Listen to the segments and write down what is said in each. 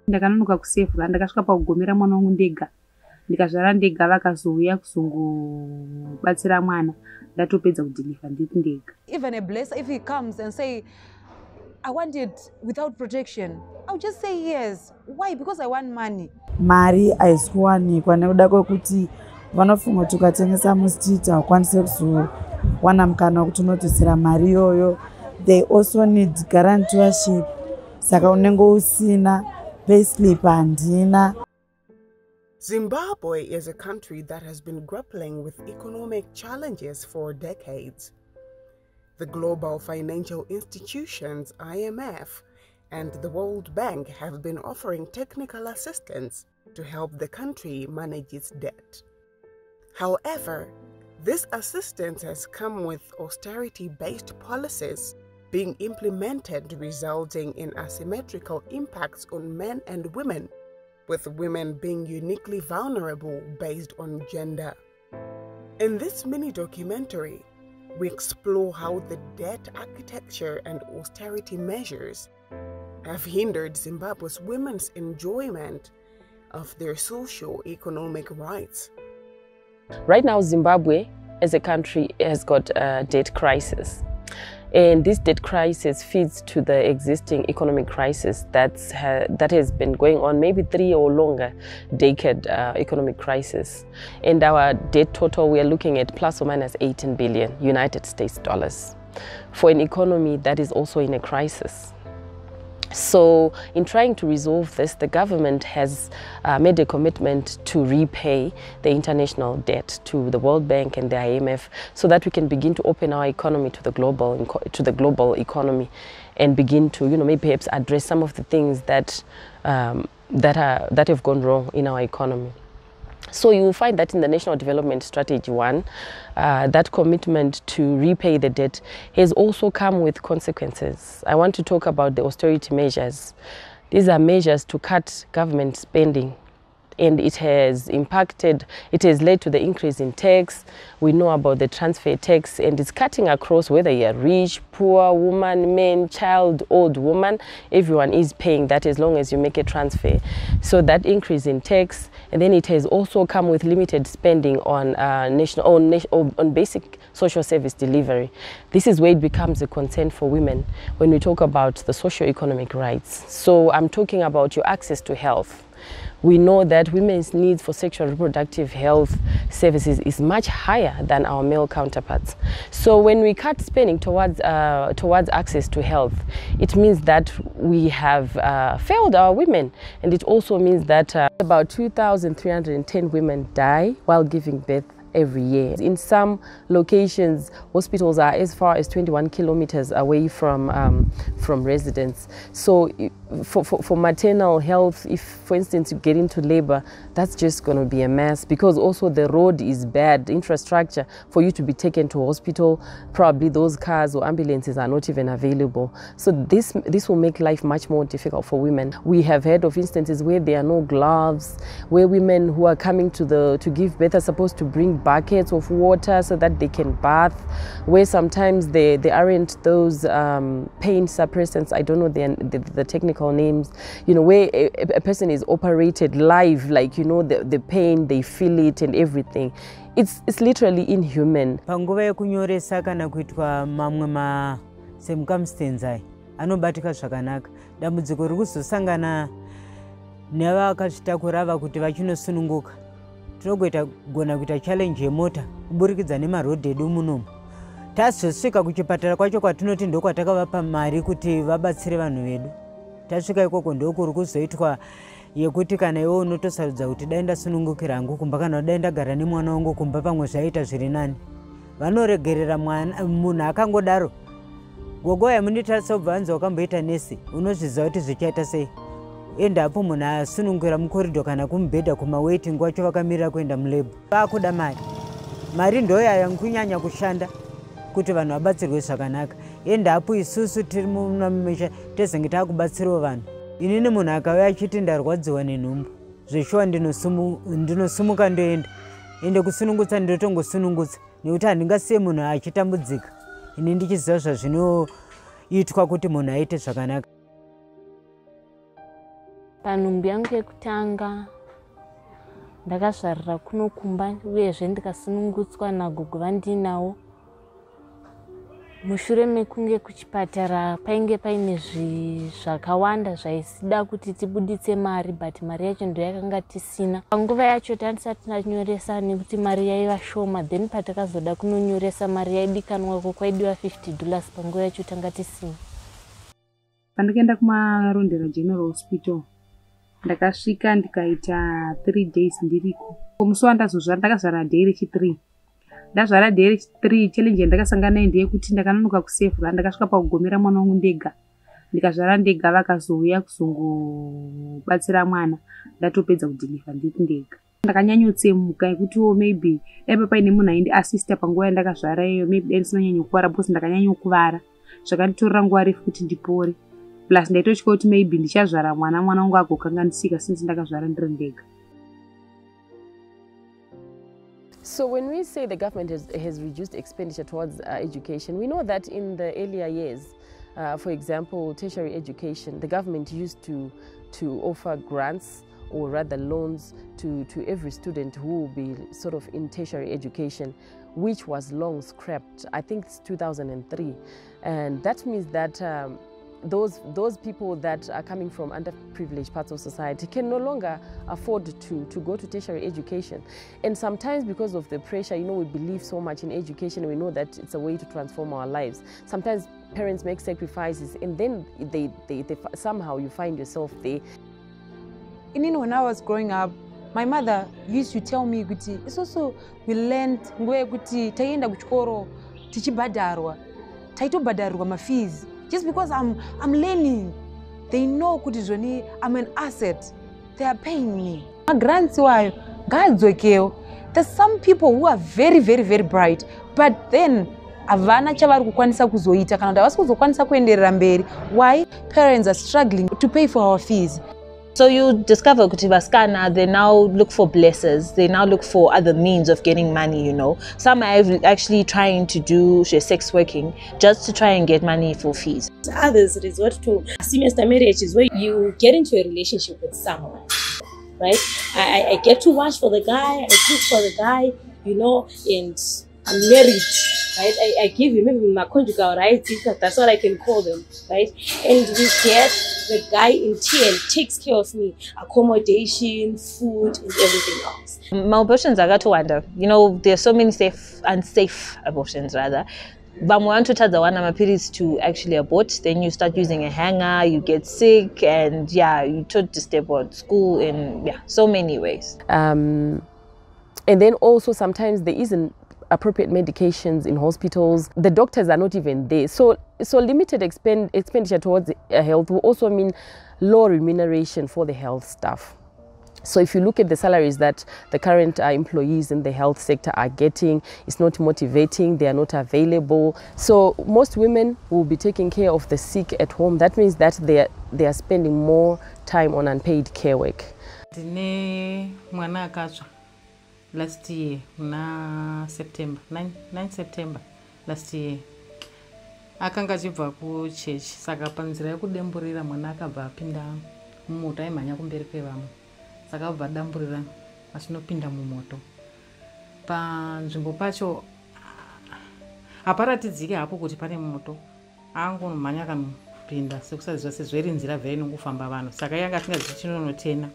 Ndakanonoka kusefura, ndakasvika pakugomera mwana wangu ndega. Ndikazvara ndega vakazouya kuzongobatsira mwana. Ndatopedza kudhiliva ndiri ndega. Even a blesser, if he comes and say, I want it without protection, I'll just say yes. Why? Because I want money. Mari haisi kuwanikwa nekuda kwekuti vanofunga kuti ukatengesa musititi haukwanisi kuzowana mukana wekuti unotutsira mari iyoyo. They also need guarantorship. Saka unenge usina payslip handina. Zimbabwe is a country that has been grappling with economic challenges for decades. The global financial institutions, IMF, and the World Bank have been offering technical assistance to help the country manage its debt. However, this assistance has come with austerity-based policies being implemented, resulting in asymmetrical impacts on men and women, with women being uniquely vulnerable based on gender. In this mini-documentary, we explore how the debt architecture and austerity measures have hindered Zimbabwe's women's enjoyment of their socio-economic rights. Right now, Zimbabwe as a country has got a debt crisis. And this debt crisis feeds to the existing economic crisis that has been going on, maybe 3 or longer decade economic crisis. And our debt total, we are looking at plus or minus 18 billion United States dollars for an economy that is also in a crisis. So in trying to resolve this, the government has made a commitment to repay the international debt to the World Bank and the IMF so that we can begin to open our economy to the global economy and begin to, maybe perhaps address some of the things that have gone wrong in our economy. So you will find that in the National Development Strategy 1, that commitment to repay the debt has also come with consequences. I want to talk about the austerity measures. These are measures to cut government spending, and it has led to the increase in tax. We know about the transfer tax, and it's cutting across whether you're rich, poor, woman, man, child, old woman. Everyone is paying that as long as you make a transfer. So that increase in tax, and then it has also come with limited spending on basic social service delivery. This is where it becomes a concern for women when we talk about the socio-economic rights. So I'm talking about your access to health. We know that women's needs for sexual and reproductive health services is much higher than our male counterparts. So when we cut spending towards access to health, it means that we have failed our women. And it also means that about 2,310 women die while giving birth every year. In some locations, hospitals are as far as 21 kilometers away from residents. So for maternal health, if for instance you get into labor, that's just going to be a mess, because also the road is bad, infrastructure for you to be taken to hospital, probably those cars or ambulances are not even available. So this will make life much more difficult for women. We have heard of instances where there are no gloves, where women who are coming to give birth are supposed to bring buckets of water so that they can bath, where sometimes there aren't those pain suppressants, I don't know the technical names, where a person is operated live, like, the pain, they feel it and everything. It's literally inhuman. Panguva yekunyoresa kana kuitwa mamwe ma circumstances anobatika zvakanaka, dambudziko riri kuzosangana nevakazvitakura ava kuti vachinosununguka. Tinogona kuita challenge yemota kuburikidza nemarodhi edu munomu. Tazosvika kuchipatara kwacho kwatinoti ndokwatakavapa mari kuti vabatsire vanhu vedu. Tasvika ikoko ndokuri kuzoitwa yekuti kana iwe unotosarudza kuti dai ndasunungukira hangu kumba kana dai ndagara nemwana wangu kumba pamwe zvaita zviri nani. Vanoregerera munhu akangodaro. Gogo yamunditarisa kubva vanzi wakamboita nesi, unozviziva kuti zvichaita sei. Endapo munhu asunungura mukoridho kana kumubhedha kumawaiting wacho vakamirira kuenda mulebo. Vakuda mari. Mari ndoyo kunyanya kushanda kuti vanhu vabatsirwe zvakanaka. Endapo isusu tiri mumisha tezenge takubatsirawo vanhu. Inini munhu akauya achiti ndarwadziwa nenhumbu, zveshuwa ndinosumuka ndoenda. Ende kusunungutsa ndotongosunungutsa nekuti handingasiye munhu achitambudzika. Ini ndichiziva zvazvinoitwa kuti munhu aite zvakanaka. Panhumbi yangu yekutanga ndakazvarira kunokumba uyezve ndikasunungutswa nagogo vandinawo. Mushure mekunge kuchipatara painge paine zvakawanda zvaisida kuti tibuditse mari, but mari yacho ndo yakanga tisina. Panguva yacho tanisati tanyoresa nekuti mari yaiva shoma, then patakazoda kunonyoresa mari yaidikanwako kwaidiwa $50 panguva yacho tanga tisina. Pandakaenda kumarondera General Hospital ndakasvika ndikaita 3 days ndiriko. Musi wandazozvara ndakazvara day rechi3. Ndazvara day rechi3 challenge yandakasangana nayo ndeyekuti ndakanonoka kusefura. Ndakasvika pakugomera mwana wangu ndega. Ndikazvara ndega vakazouya kuzobatsira mwana. Ndatopedza kudhiliva ndiri ndega. Ndakanyanyotsemuka yekuti maybe dai paine munhu aindiasista panguva yandakazvara iyo, maybe dai ndisinganyanyokuvara because ndakanyanyokuvara. Zvakanditorera nguva refu kuti ndipore. Plus ndaitotya kuti maybe ndichazvara mwana wangu agokanganisika since ndakazvara ndiri ndega. So when we say the government has reduced expenditure towards education, we know that in the earlier years, for example, tertiary education, the government used to offer grants or rather loans to every student who will be sort of in tertiary education, which was long scrapped. I think it's 2003. And that means that those people that are coming from underprivileged parts of society can no longer afford to go to tertiary education. And sometimes because of the pressure, we believe so much in education, we know that it's a way to transform our lives. Sometimes parents make sacrifices and then they somehow you find yourself there. When I was growing up, my mother used to tell me, it's also, we learned, taienda kuchikoro, tichibhadarwa, taitobhadarwa ma fees. Just because I'm learning, they know kuti I'm an asset. They are paying me. My grants were gadzokeo. There's some people who are very, very, very bright, but then avana chavari kukwanisa kuzoita kana kuti havasi kuzokwanisa kuenderera mberi. Why? Parents are struggling to pay for our fees. So you discover kuti vaskana, they now look for blessers. They now look for other means of getting money, Some are actually trying to do sex working just to try and get money for fees. Others resort to semester marriages where you get into a relationship with someone, right? I get to watch for the guy, I cook for the guy, and I'm married, right? I give him maybe my conjugal rights, that's what I can call them, right? And we get the guy in turn takes care of me, accommodation, food, and everything else. Abortions are to wonder. There's so many unsafe abortions rather. But want to tell the one periods to actually abort, then you start using a hanger, you get sick, and you told to step out of school in so many ways. And then also sometimes there isn't appropriate medications in hospitals. The doctors are not even there. So limited expenditure towards health will also mean low remuneration for the health staff. So if you look at the salaries that the current employees in the health sector are getting, it's not motivating, they are not available. So most women will be taking care of the sick at home. That means that they are spending more time on unpaid care work. Last year, September, 9 September last year. Akanga achibva kuchechi saka panzira yekudemburira mwana akabva apinda mumoto aimhanya kumberi kwevamwe. Saka abva adamburira achinopinda mumoto. Panzvimbo pacho aparatidzike hapo kuti pane moto. Angonomhanya kanopinda sekusaziva sezveri nzira vheri inongofamba vanhu. Saka yanga asingazivi chinonotena.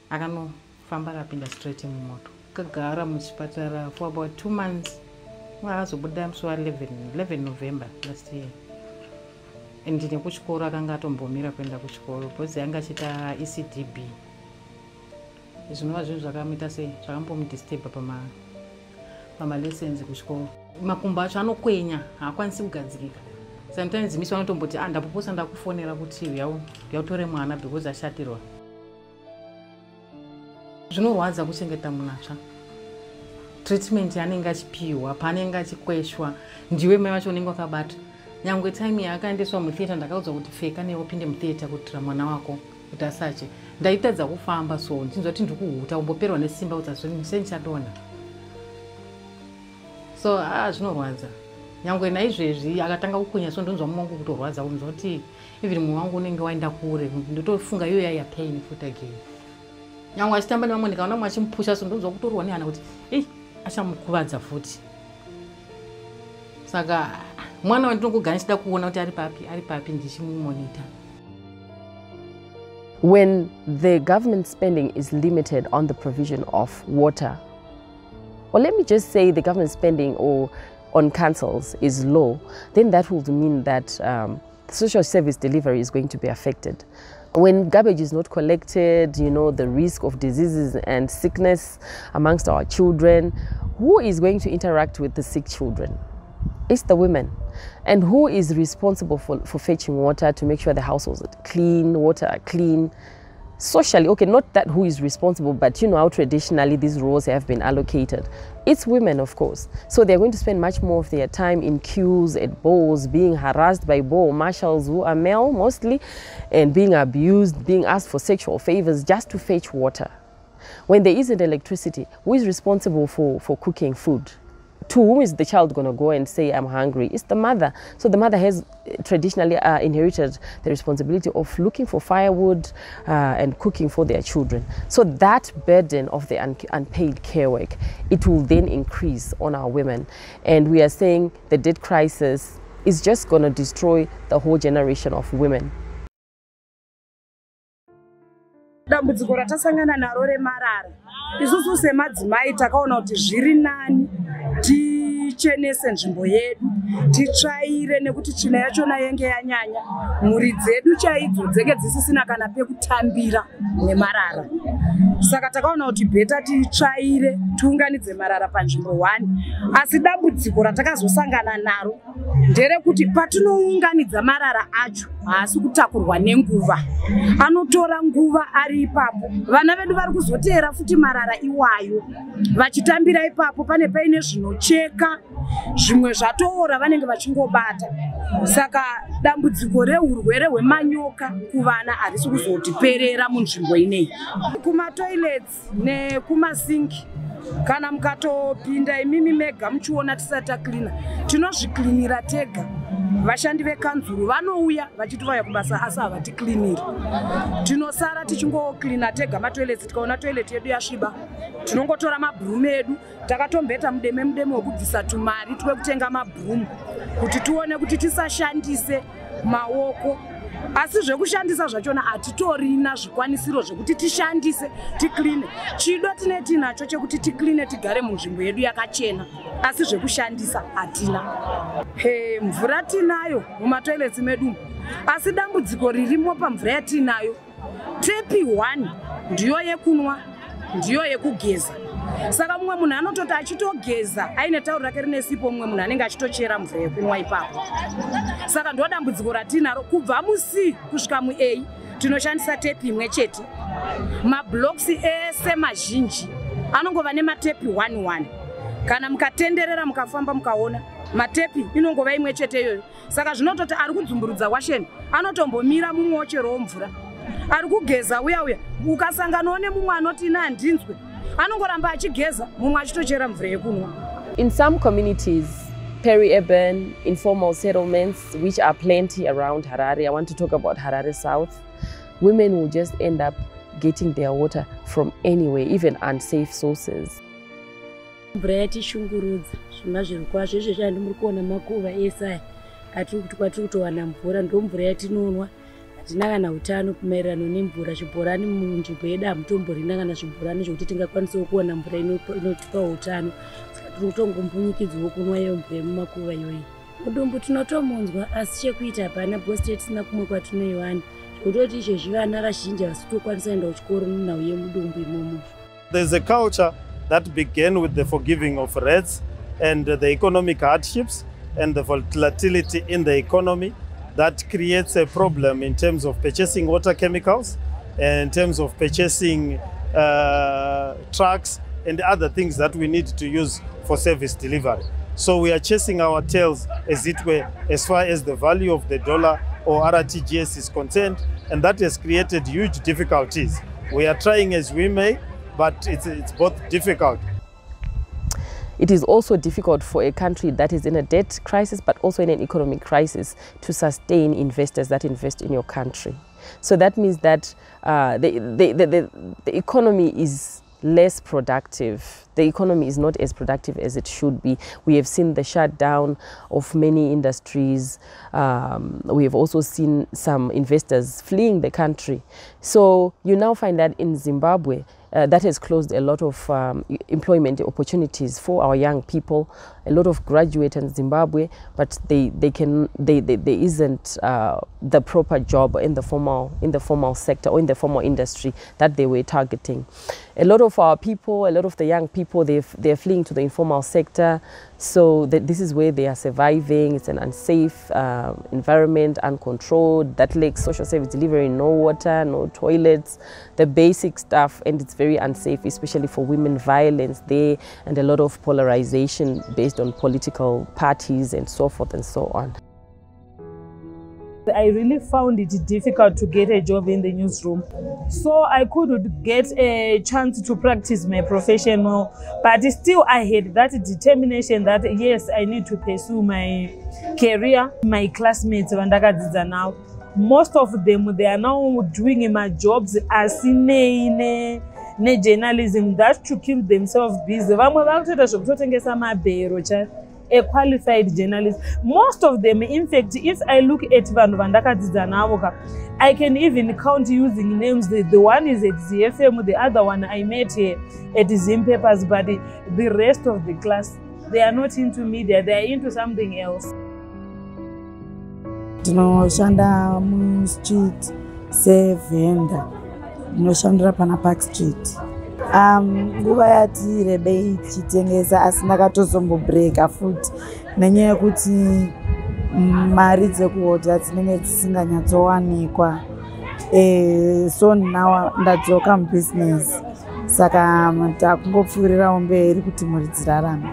Akanofamba akapinda straight mumoto. Akagara muchipatara for about 2 months. Akazobuda musi wa11 November last year. And nekuchikoro akanga atombomira kuenda kuchikoro because yanga achita ECDB. Zvinova zvinhu zvakamuita sei zvakambomudisturba pama lessons kuchikoro. Makumbo acho anokwenya, haakwanisi kugadzirika. Sometimes misi vanotomboti ndapoposa ndakufonera kuti yautore mwana because ashatirwa. Zvinorwadza kuchengeta munatsva. Treatment yanenge achipiwa, panenge achikweshwa, ndiwe mai vacho unenge wakabata. Nyangwe time yakaendeswa mutheater ndakaudzwa kuti pfeka newe upinde mutheater kutira mwana wako kuti asache. Ndaitadza kufamba so ndinzwa kuti ndikuhuta umboperwa nesimba kuti senichadona. So zvinorwadza. nyangwe naizvezvi akatanga kukunya so ndonzwa mumwe wangu kutorwadza unzwa kuti even mumwe wangu unenge waenda kure ndotofunga iyo yaya pain futi again nyangwe achitamba nevamwe ndikaona mumwe achimupusha so ndonzwa kutorwa nehana kuti achamukuvadza futi saka mwana wandinongogara ndichida kuona kuti ari papi ndichimumonita. When the government spending is limited on the provision of water, or let me just say the government spending or on councils is low, then that will mean that the social service delivery is going to be affected. When garbage is not collected, you know, the risk of diseases and sickness amongst our children, who is going to interact with the sick children? It's the women. And who is responsible for fetching water to make sure the households are clean, water are clean? Socially, okay, not that who is responsible, but you know how traditionally these roles have been allocated. It's women, of course. So they're going to spend much more of their time in queues at bowls, being harassed by bowl marshals who are male mostly, and being abused, being asked for sexual favors just to fetch water. When there isn't electricity, who is responsible for cooking food? To whom is the child going to go and say, I'm hungry? It's the mother. So the mother has traditionally inherited the responsibility of looking for firewood and cooking for their children. So that burden of the unpaid care work, it will then increase on our women. And we are saying the debt crisis is just going to destroy the whole generation of women. Dambudziko ratasangana naro remarara. Isusu semadzimai takaona kuti zviri nani tichenese nzvimbo yedu, titsvaire nekuti tsvina yachona yenge yanyanya. Mhuri dzedu chaidzo dzenge dzisisina kana pekutambira nemarara. Saka takaona kuti bheta titsvaire tiunganidze marara panzvimbo 1. Asi dambudziko ratakazosangana naro nderekuti patinounganidza marara acho haasi kutakurwa nenguva. Anotora nguva ari ipapo. Vana vedu vari kuzoteera futi marara iwayo. Vachitambira ipapo pane paine zvinocheka, zvimwe zvatoora vanenge vachingobata. Saka dambudziko reurwere hwemanyoka kuvana harisi kuzotiperera munzvimbo ineyi. Kumatoilets nekumasinki kana mukatopinda imimi mega muchiona tisati taklina, tinozviklinira tega. Vashandi vekanzuru vanouya vachitovaya kubasa asi havatikliniri. Tinosara tichingoklina tega matoilets. Tikaona toilet yedu yasviba, tinongotora mabhurumu edu takatombeta mudeme wekubvisa tumari twekutenga mabhurumu kuti tione kuti tisashandise maoko. Asi zvekushandisa zvachona hatitorina zvikwanisiro zvekuti tishandise tikline. Chido tinacho chekuti tikline tigare munzvimbo yedu yakachena, asi zvekushandisa hatina. Mvura tinayo mumatoilets medu, asi dambudziko ririmo pamvura yatinayo, tepi 1 ndiyo yekunwa, ndiyo yekugeza. Saka mumwe munhu anototi achitogeza aine tauro rake rine sipo, mumwe munhu anenge achitochera mvura yekunwa ipapo. Saka ndo dambudziko ratinaro kubva muC kusvika muA tinoshandisa tepi imwe chete. Mablocks ese mazhinji anongova nematepi 1-1. Kana mukatenderera mukafamba mukaona matepi inongova imwe chete iyoyo. Saka zvinototi ari kudzumburudza washeni anotombomira mumwe wocherowo mvura. Ari kugeza uya ukasanganawo nemumwe anoti ina handinzwe, anongoramba achigeza mumwe achitochera mvura yekunwa. In some communities, peri-urban, informal settlements, which are plenty around Harare, I want to talk about Harare South, women will just end up getting their water from anywhere, even unsafe sources. Mvura yatishungurudza zvima zviri kwazvo izvo zvandimuri kuona makuva ese atiri kuti kwatiri kutowana mvura ndo mvura yatinonwa. Hatina kana utano kumaererano nemvura. Zvibhorani munzvimbo yedu hamutomborina kana zvibhorani zvokuti tingakwanisawo kuwana mvura inotipa utano. Saka tiri kutongombunyikidzwawo kunwa iyo mvura yemumakuva iyoyi. Mudumbu tinotomonzwa asi chekuita hapana bhosi tisina kumwe kwatinoiwana. Zvekutoti izvezvi vana vazhinji havasitokwanisa kuenda kuchikoro munhau yemudumbu imomo. There's a culture that began with the forgiving of rents and the economic hardships and the volatility in the economy that creates a problem in terms of purchasing water chemicals, and in terms of purchasing trucks and other things that we need to use for service delivery. So we are chasing our tails, as it were, as far as the value of the dollar or RTGS is concerned, and that has created huge difficulties. We are trying as we may, but it's both difficult. it is also difficult for a country that is in a debt crisis but also in an economic crisis to sustain investors that invest in your country. So that means that the economy is less productive. The economy is not as productive as it should be. We have seen the shutdown of many industries. We have also seen some investors fleeing the country. So you now find that in Zimbabwe, that has closed a lot of employment opportunities for our young people. A lot of graduate in Zimbabwe, but there isn't the proper job in the formal sector or in the formal industry that they were targeting. A lot of our people, a lot of the young people, they're fleeing to the informal sector. So this is where they are surviving. It's an unsafe environment, uncontrolled. That lacks social service delivery, no water, no toilets, the basic stuff, and it's very unsafe, especially for women. Violence there, and a lot of polarization based on political parties and so forth and so on. I really found it difficult to get a job in the newsroom. So I couldn't get a chance to practice my profession, but still I had that determination that yes, I need to pursue my career. My classmates, now, most of them, they are now doing my jobs as in journalism, that to keep themselves busy. A qualified journalist. Most of them, in fact, if I look at I can even count using names. The one is at ZFM, the other one I met here at Zim Papers, but the rest of the class, they are not into media, they are into something else. Ndinoshanda mu-street sevenda, ndinoshandira pana Park Street. Nguva yati rebei ichitengesa asi ndakatozombobreka futi nenyaya yekuti mari dzekuhodha dzinenge dzisinganyatsowanikwa. So now ndadzoka mubusiness, saka takungopfuurirawo mberi kuti mhuri dzirarame.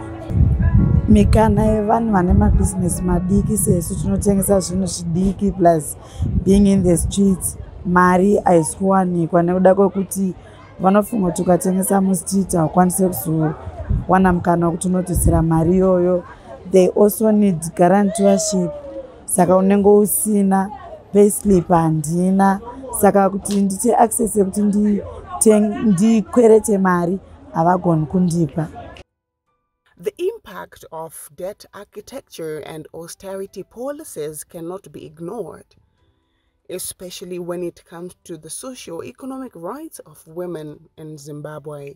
Mikana yevanhu vane mabusiness madiki sesu tinotengesa zvinhu zvidiki plus being in the streets, mari haisi kuwanikwa nekuda kwekuti vanofunga kuti ukatengesa mustreet haukwanisi kuzowana mukana wekuti unodzotsera mari iyoyo. They also need guarantorship, saka unenge usina, payslip handina, saka kuti ndite access yekuti ndikwerete mari havagoni kundipa. The impact of debt architecture and austerity policies cannot be ignored, especially when it comes to the socio-economic rights of women in Zimbabwe.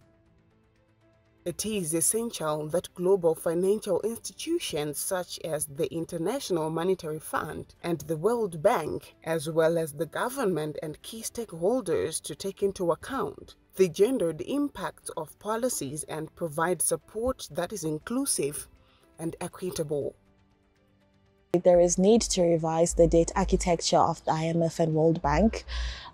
It is essential that global financial institutions such as the International Monetary Fund and the World Bank, as well as the government and key stakeholders, to take into account the gendered impacts of policies and provide support that is inclusive and equitable. There is need to revise the debt architecture of the IMF and World Bank,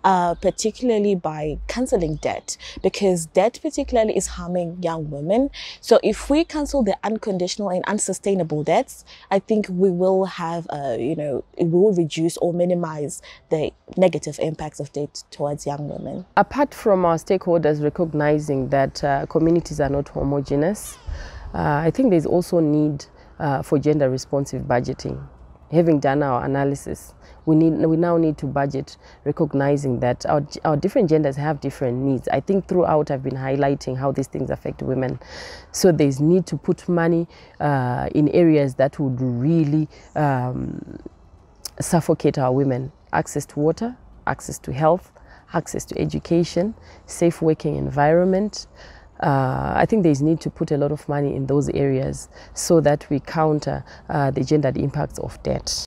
particularly by cancelling debt, because debt particularly is harming young women. So if we cancel the unconditional and unsustainable debts, I think we will have, it will reduce or minimize the negative impacts of debt towards young women. Apart from our stakeholders recognizing that communities are not homogeneous, I think there's also need for gender responsive budgeting. Having done our analysis, we now need to budget, recognizing that our different genders have different needs. I think throughout I've been highlighting how these things affect women. So there's need to put money in areas that would really suffocate our women. Access to water, access to health, access to education, safe working environment. I think there's need to put a lot of money in those areas so that we counter the gendered impacts of debt.